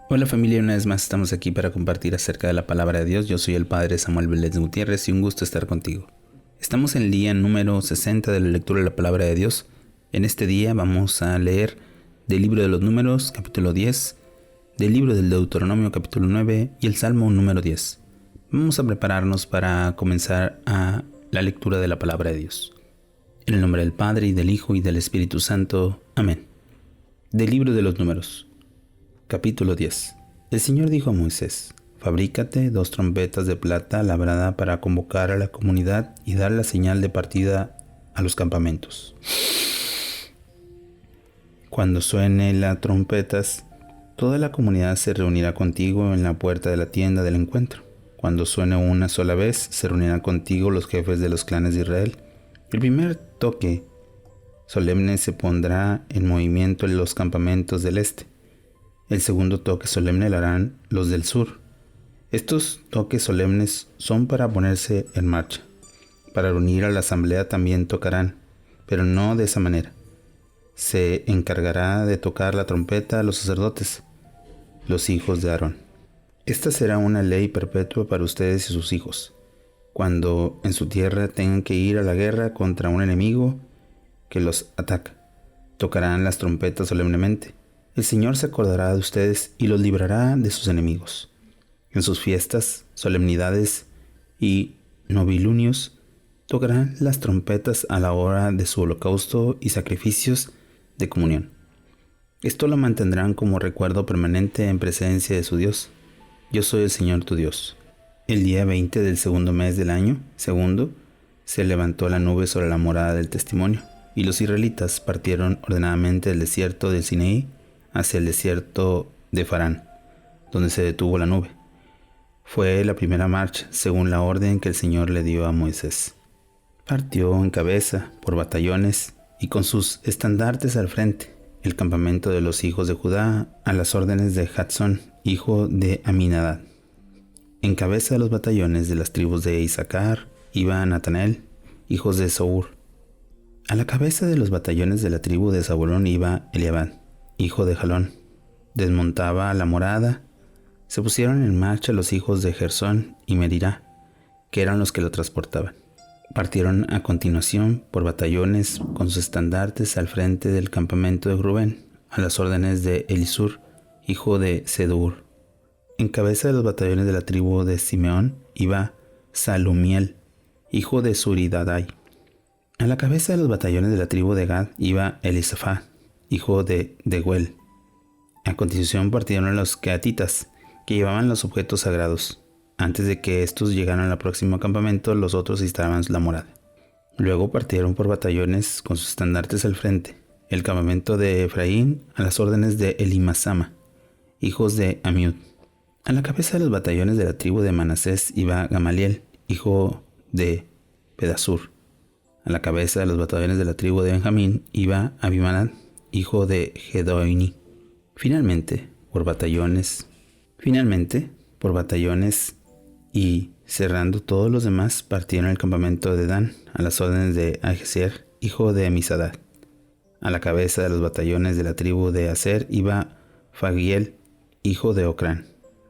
Hola familia, una vez más estamos aquí para compartir acerca de la palabra de Dios. Yo soy el Padre Samuel Vélez Gutiérrez y un gusto estar contigo. Estamos en el día número 60 de la lectura de la palabra de Dios. En este día vamos a leer del libro de los Números, capítulo 10, del libro del Deuteronomio, capítulo 9 y el Salmo número 10. Vamos a prepararnos para comenzar a la lectura de la palabra de Dios. En el nombre del Padre, y del Hijo, y del Espíritu Santo. Amén. Del libro de los Números. Capítulo 10. El Señor dijo a Moisés: Fabrícate 2 trompetas de plata labrada para convocar a la comunidad y dar la señal de partida a los campamentos. Cuando suene las trompetas, toda la comunidad se reunirá contigo en la puerta de la tienda del encuentro. Cuando suene una sola vez, se reunirán contigo los jefes de los clanes de Israel. El primer toque solemne se pondrá en movimiento en los campamentos del este. El segundo toque solemne lo harán los del sur. Estos toques solemnes son para ponerse en marcha. Para reunir a la asamblea también tocarán, pero no de esa manera. Se encargará de tocar la trompeta a los sacerdotes, los hijos de Aarón. Esta será una ley perpetua para ustedes y sus hijos. Cuando en su tierra tengan que ir a la guerra contra un enemigo que los ataca, tocarán las trompetas solemnemente. El Señor se acordará de ustedes y los librará de sus enemigos. En sus fiestas, solemnidades y novilunios tocarán las trompetas a la hora de su holocausto y sacrificios de comunión. Esto lo mantendrán como recuerdo permanente en presencia de su Dios. Yo soy el Señor tu Dios. El día 20 del segundo mes del año segundo se levantó la nube sobre la morada del testimonio, y los israelitas partieron ordenadamente del desierto del Sinaí hacia el desierto de Farán, donde se detuvo la nube. Fue la primera marcha, según la orden que el Señor le dio a Moisés. Partió en cabeza, por batallones, y con sus estandartes al frente, el campamento de los hijos de Judá, a las órdenes de Jatsón, hijo de Aminadab. En cabeza de los batallones de las tribus de Isaacar iba Natanael, hijos de Saúr. A la cabeza de los batallones de la tribu de Zabulón iba Eliabad, hijo de Jalón. Desmontaba la morada. Se pusieron en marcha los hijos de Gersón y Merirá, que eran los que lo transportaban. Partieron a continuación por batallones con sus estandartes al frente del campamento de Rubén, a las órdenes de Elisur, hijo de Sedur. En cabeza de los batallones de la tribu de Simeón iba Salumiel, hijo de Zuridadai. A la cabeza de los batallones de la tribu de Gad iba Elisafá, hijo de Deguel. A continuación partieron los queatitas, que llevaban los objetos sagrados. Antes de que estos llegaran al próximo campamento, los otros instalaban la morada. Luego partieron por batallones con sus estandartes al frente, el campamento de Efraín a las órdenes de Elimasama, hijos de Amiud. A la cabeza de los batallones de la tribu de Manasés iba Gamaliel, hijo de Pedasur. A la cabeza de los batallones de la tribu de Benjamín iba Abimadán, hijo de Gedoini. Finalmente, por batallones y cerrando todos los demás, partieron el campamento de Dan a las órdenes de Ajezer, hijo de Amisadad. A la cabeza de los batallones de la tribu de Aser iba Fagiel, hijo de Ocrán.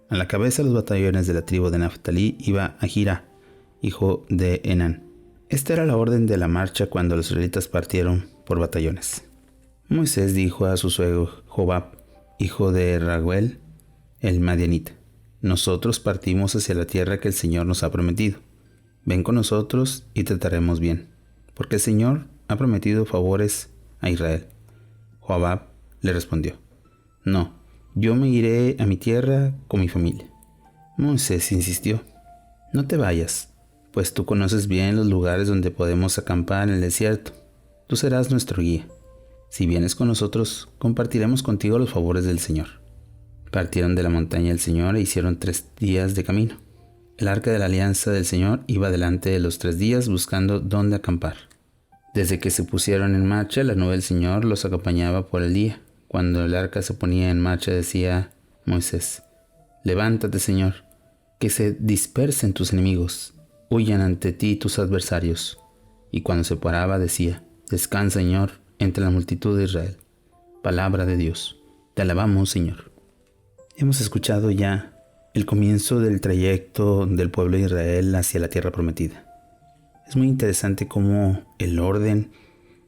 A la cabeza de los batallones de la tribu de Naftalí iba Ahira, hijo de Enán. Esta era la orden de la marcha cuando los israelitas partieron por batallones. Moisés dijo a su suegro Jobab, hijo de Raguel, el madianita: Nosotros partimos hacia la tierra que el Señor nos ha prometido. Ven con nosotros y trataremos bien, porque el Señor ha prometido favores a Israel. Jobab le respondió: No, yo me iré a mi tierra con mi familia. Moisés insistió: No te vayas, pues tú conoces bien los lugares donde podemos acampar en el desierto. Tú serás nuestro guía. Si vienes con nosotros, compartiremos contigo los favores del Señor. Partieron de la montaña del Señor e hicieron 3 días de camino. El arca de la alianza del Señor iba delante de los 3 días buscando dónde acampar. Desde que se pusieron en marcha, la nube del Señor los acompañaba por el día. Cuando el arca se ponía en marcha, decía Moisés: Levántate, Señor, que se dispersen tus enemigos, huyan ante ti tus adversarios. Y cuando se paraba, decía: Descansa, Señor, entre la multitud de Israel. Palabra de Dios. Te alabamos, Señor. Hemos escuchado ya el comienzo del trayecto del pueblo de Israel hacia la tierra prometida. Es muy interesante cómo el orden,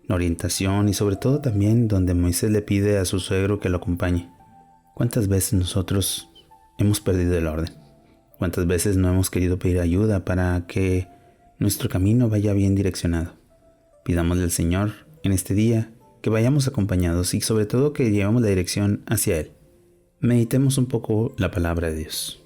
la orientación y sobre todo también donde Moisés le pide a su suegro que lo acompañe. ¿Cuántas veces nosotros hemos perdido el orden? ¿Cuántas veces no hemos querido pedir ayuda para que nuestro camino vaya bien direccionado? Pidámosle al Señor en este día que vayamos acompañados y sobre todo que llevemos la dirección hacia Él. Meditemos un poco la palabra de Dios.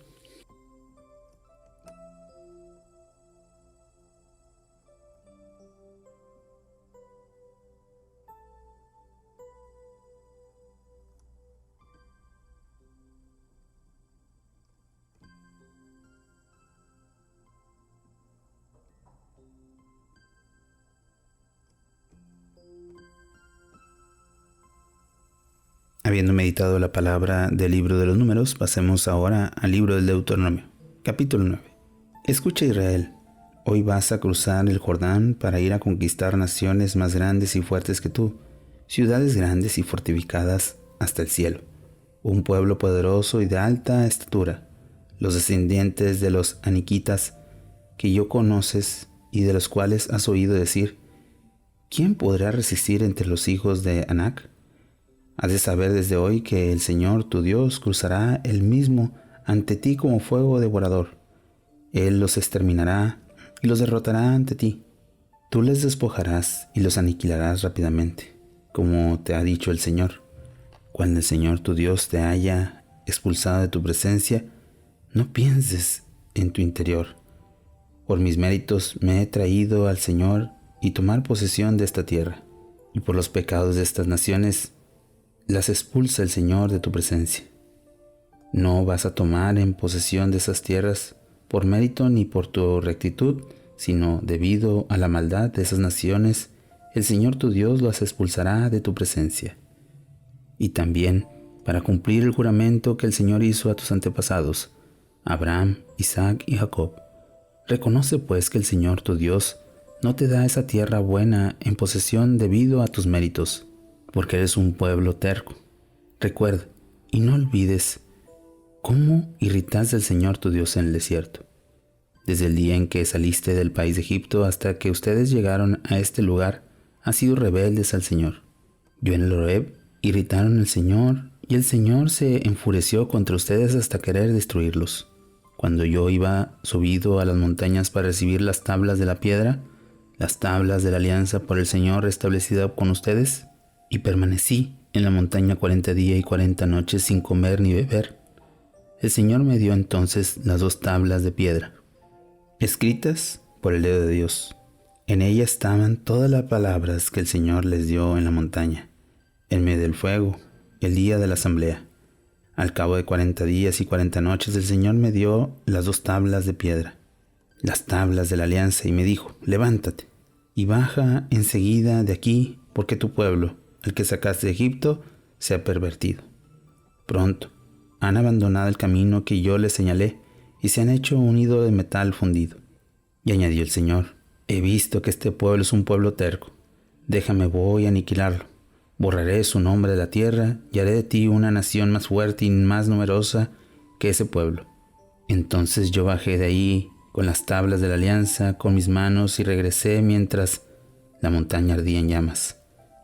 Habiendo meditado la palabra del libro de los Números, pasemos ahora al libro del Deuteronomio, capítulo 9. Escucha, Israel, hoy vas a cruzar el Jordán para ir a conquistar naciones más grandes y fuertes que tú, ciudades grandes y fortificadas hasta el cielo, un pueblo poderoso y de alta estatura, los descendientes de los aniquitas que yo conoces y de los cuales has oído decir, ¿quién podrá resistir entre los hijos de Anac? Has de saber desde hoy que el Señor tu Dios cruzará Él mismo ante ti como fuego devorador. Él los exterminará y los derrotará ante ti. Tú les despojarás y los aniquilarás rápidamente, como te ha dicho el Señor. Cuando el Señor tu Dios te haya expulsado de tu presencia, no pienses en tu interior. Por mis méritos me he traído al Señor y tomar posesión de esta tierra, y por los pecados de estas naciones las expulsa el Señor de tu presencia. No vas a tomar en posesión de esas tierras por mérito ni por tu rectitud, sino debido a la maldad de esas naciones, el Señor tu Dios las expulsará de tu presencia. Y también para cumplir el juramento que el Señor hizo a tus antepasados, Abraham, Isaac y Jacob. Reconoce pues que el Señor tu Dios no te da esa tierra buena en posesión debido a tus méritos, porque eres un pueblo terco. Recuerda y no olvides cómo irritaste al Señor tu Dios en el desierto. Desde el día en que saliste del país de Egipto hasta que ustedes llegaron a este lugar, han sido rebeldes al Señor. Yo en el Horeb irritaron al Señor y el Señor se enfureció contra ustedes hasta querer destruirlos. Cuando yo iba subido a las montañas para recibir las tablas de la piedra, las tablas de la alianza por el Señor establecida con ustedes, y permanecí en la montaña 40 días y 40 noches sin comer ni beber. El Señor me dio entonces las 2 tablas de piedra, escritas por el dedo de Dios. En ellas estaban todas las palabras que el Señor les dio en la montaña, en medio del fuego, el día de la asamblea. Al cabo de 40 días y 40 noches el Señor me dio las 2 tablas de piedra, las tablas de la alianza, y me dijo, levántate y baja enseguida de aquí, porque tu pueblo, el que sacaste de Egipto, se ha pervertido. Pronto han abandonado el camino que yo les señalé y se han hecho un ídolo de metal fundido. Y añadió el Señor, he visto que este pueblo es un pueblo terco. Déjame, voy a aniquilarlo. Borraré su nombre de la tierra y haré de ti una nación más fuerte y más numerosa que ese pueblo. Entonces yo bajé de ahí con las tablas de la alianza con mis manos y regresé mientras la montaña ardía en llamas.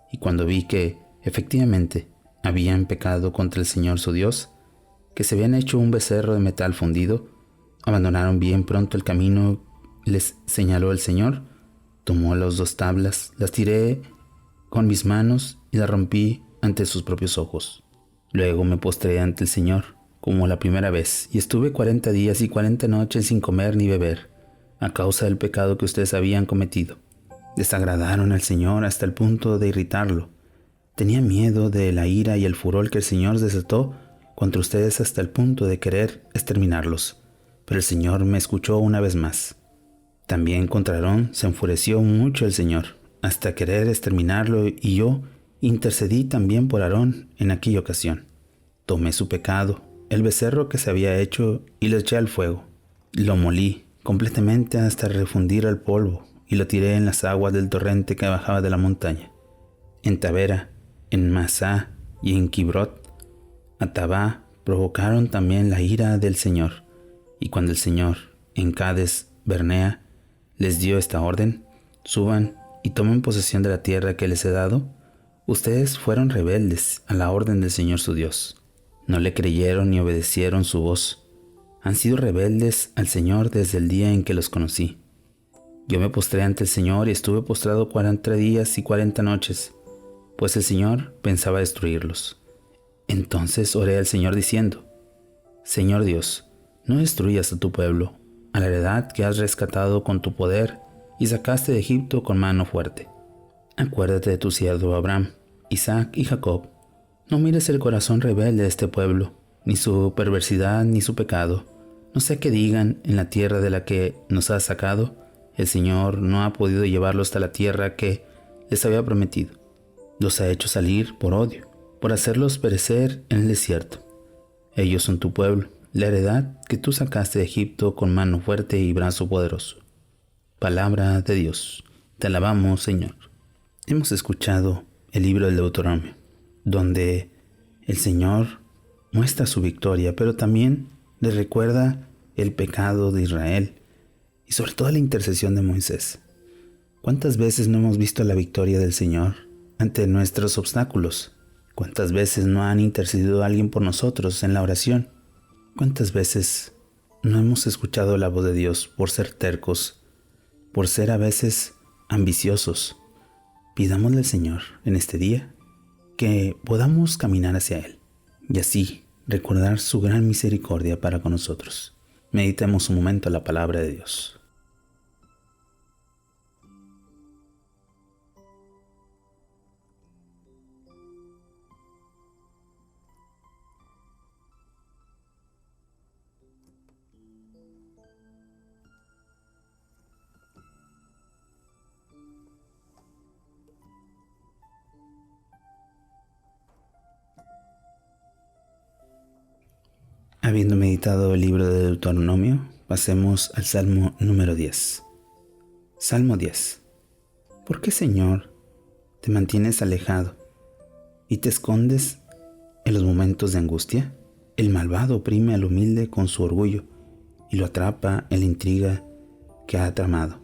Y cuando vi que, efectivamente, habían pecado contra el Señor su Dios, que se habían hecho un becerro de metal fundido, abandonaron bien pronto el camino, les señaló el Señor, tomó las 2 tablas, las tiré con mis manos y las rompí ante sus propios ojos. Luego me postré ante el Señor, como la primera vez, y estuve 40 días y 40 noches sin comer ni beber, a causa del pecado que ustedes habían cometido. Desagradaron al Señor hasta el punto de irritarlo. Tenía miedo de la ira y el furor que el Señor desató contra ustedes hasta el punto de querer exterminarlos. Pero el Señor me escuchó una vez más. También contra Aarón se enfureció mucho el Señor, hasta querer exterminarlo, y yo intercedí también por Aarón en aquella ocasión. Tomé su pecado, el becerro que se había hecho, y lo eché al fuego. Lo molí completamente hasta refundir al polvo, y lo tiré en las aguas del torrente que bajaba de la montaña. En Tabera, en Masá y en Kibrot, Atabá, provocaron también la ira del Señor. Y cuando el Señor, en Cades Barnea, les dio esta orden: suban y tomen posesión de la tierra que les he dado, ustedes fueron rebeldes a la orden del Señor su Dios. No le creyeron ni obedecieron su voz. Han sido rebeldes al Señor desde el día en que los conocí. Yo me postré ante el Señor y estuve postrado 40 días y 40 noches, pues el Señor pensaba destruirlos. Entonces oré al Señor diciendo: Señor Dios, no destruyas a tu pueblo, a la heredad que has rescatado con tu poder y sacaste de Egipto con mano fuerte. Acuérdate de tu siervo Abraham, Isaac y Jacob. No mires el corazón rebelde de este pueblo, ni su perversidad ni su pecado. No sea que digan en la tierra de la que nos has sacado: el Señor no ha podido llevarlos hasta la tierra que les había prometido. Los ha hecho salir por odio, por hacerlos perecer en el desierto. Ellos son tu pueblo, la heredad que tú sacaste de Egipto con mano fuerte y brazo poderoso. Palabra de Dios. Te alabamos, Señor. Hemos escuchado el libro del Deuteronomio, donde el Señor muestra su victoria, pero también le recuerda el pecado de Israel y sobre todo la intercesión de Moisés. ¿Cuántas veces no hemos visto la victoria del Señor ante nuestros obstáculos? ¿Cuántas veces no han intercedido alguien por nosotros en la oración? ¿Cuántas veces no hemos escuchado la voz de Dios por ser tercos, por ser a veces ambiciosos? Pidámosle al Señor en este día que podamos caminar hacia Él y así recordar su gran misericordia para con nosotros. Meditemos un momento la palabra de Dios. Habiendo meditado el libro de Deuteronomio, pasemos al Salmo número 10. Salmo 10. ¿Por qué, Señor, te mantienes alejado y te escondes en los momentos de angustia? El malvado oprime al humilde con su orgullo y lo atrapa en la intriga que ha tramado.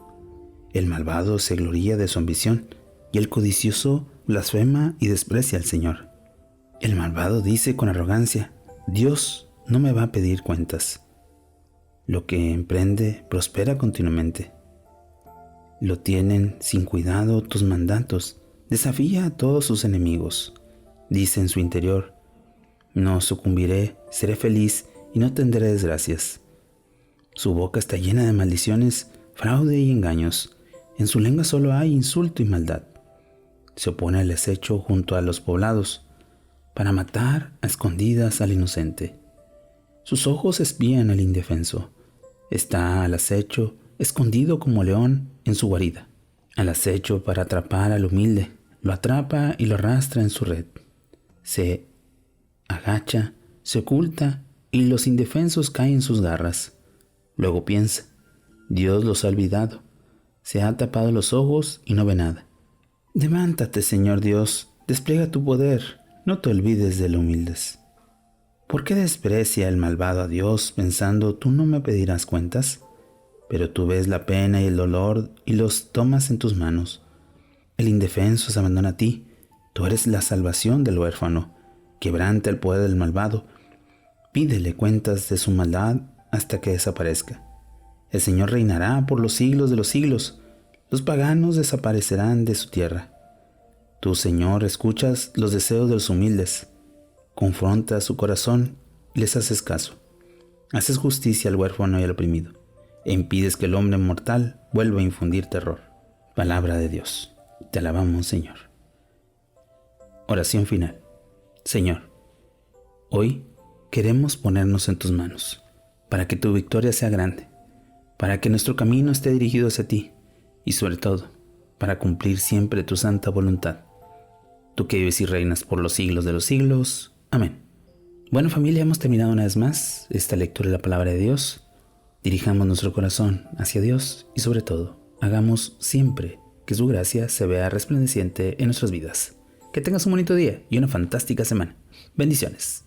El malvado se gloría de su ambición y el codicioso blasfema y desprecia al Señor. El malvado dice con arrogancia: Dios no me va a pedir cuentas. Lo que emprende prospera continuamente. Lo tienen sin cuidado tus mandatos. Desafía a todos sus enemigos. Dice en su interior: no sucumbiré, seré feliz y no tendré desgracias. Su boca está llena de maldiciones, fraude y engaños. En su lengua solo hay insulto y maldad. Se opone al acecho junto a los poblados, para matar a escondidas al inocente. Sus ojos espían al indefenso. Está al acecho, escondido como león en su guarida. Al acecho para atrapar al humilde. Lo atrapa y lo arrastra en su red. Se agacha, se oculta y los indefensos caen en sus garras. Luego piensa: Dios los ha olvidado. Se ha tapado los ojos y no ve nada. Levántate, Señor Dios, despliega tu poder. No te olvides de los humildes. ¿Por qué desprecia el malvado a Dios pensando: tú no me pedirás cuentas? Pero tú ves la pena y el dolor y los tomas en tus manos. El indefenso se abandona a ti. Tú eres la salvación del huérfano. Quebranta el poder del malvado. Pídele cuentas de su maldad hasta que desaparezca. El Señor reinará por los siglos de los siglos. Los paganos desaparecerán de su tierra. Tú, Señor, escuchas los deseos de los humildes. Confrontas su corazón y les haces caso. Haces justicia al huérfano y al oprimido, e impides que el hombre mortal vuelva a infundir terror. Palabra de Dios. Te alabamos, Señor. Oración final. Señor, hoy queremos ponernos en tus manos, para que tu victoria sea grande, para que nuestro camino esté dirigido hacia ti, y sobre todo, para cumplir siempre tu santa voluntad. Tú que vives y reinas por los siglos de los siglos. Amén. Bueno, familia, hemos terminado una vez más esta lectura de la palabra de Dios. Dirijamos nuestro corazón hacia Dios y sobre todo, hagamos siempre que su gracia se vea resplandeciente en nuestras vidas. Que tengas un bonito día y una fantástica semana. Bendiciones.